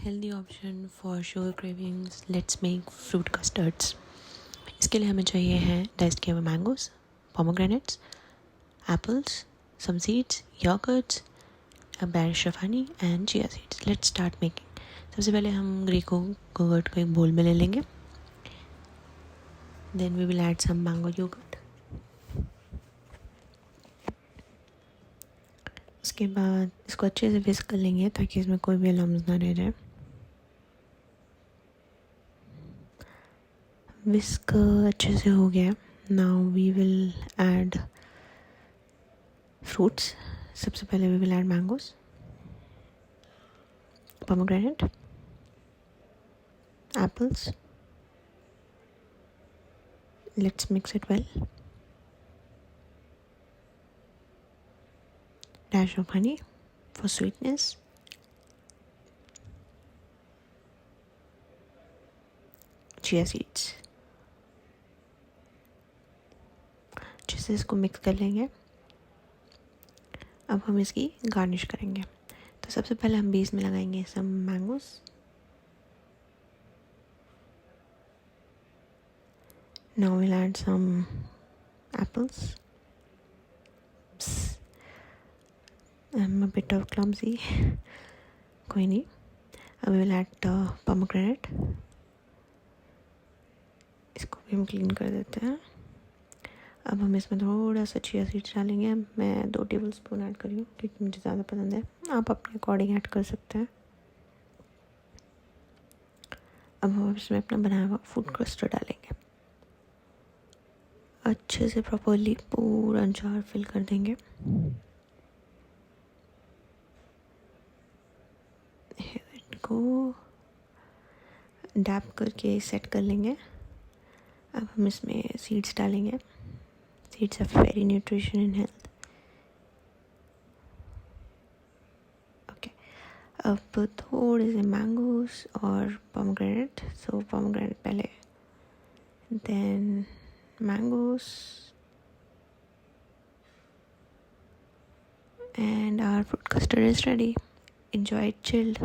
healthy option for sugar cravings. Let's make fruit custards. इसके लिए हमें चाहिए हैं डाइस्ड किए हुए mangoes, pomegranates, apples, some seeds, yogurts, a dash of honey and chia seeds. Let's start making. सबसे पहले हम ग्रीको योगर्ट को एक बोल में ले लेंगे. Then we will add some mango yogurt. उसके बाद इसको अच्छे से विस्क कर लेंगे ताकि इसमें कोई भी लम्स ना रह जाए. विस्क अच्छे से हो गया. Now we will add fruits. सबसे पहले we will add mangoes, pomegranate, apples. Let's mix it well. Dash of honey for sweetness. Chia seeds. अच्छे से इसको मिक्स कर लेंगे. अब हम इसकी गार्निश करेंगे. तो सबसे पहले हम बीच में लगाएंगे सम mangoes. Now we'll add some apples. I'm a bit of clumsy. कोई नहीं. अब we'll add pomegranate. इसको भी हम क्लीन कर देते हैं. अब हम इसमें थोड़ा सा चिया सीड्स डालेंगे. मैं 2 टेबलस्पून ऐड करी हूँ क्योंकि मुझे ज़्यादा पसंद है. आप अपने अकॉर्डिंग ऐड कर सकते हैं. अब हम इसमें अपना बनाया हुआ फूड कस्टर्ड डालेंगे. अच्छे से प्रॉपरली पूरा जार फिल कर देंगे. को डैप करके सेट कर लेंगे. अब हम इसमें सीड्स डालेंगे. Seeds are very nutrition in health. Okay. अब थोड़े से मैंगोस और पोमोग्रेनेट. सो पोमोग्रेनेट पहले, then mangoes, and our fruit custard is ready. Enjoy it chilled.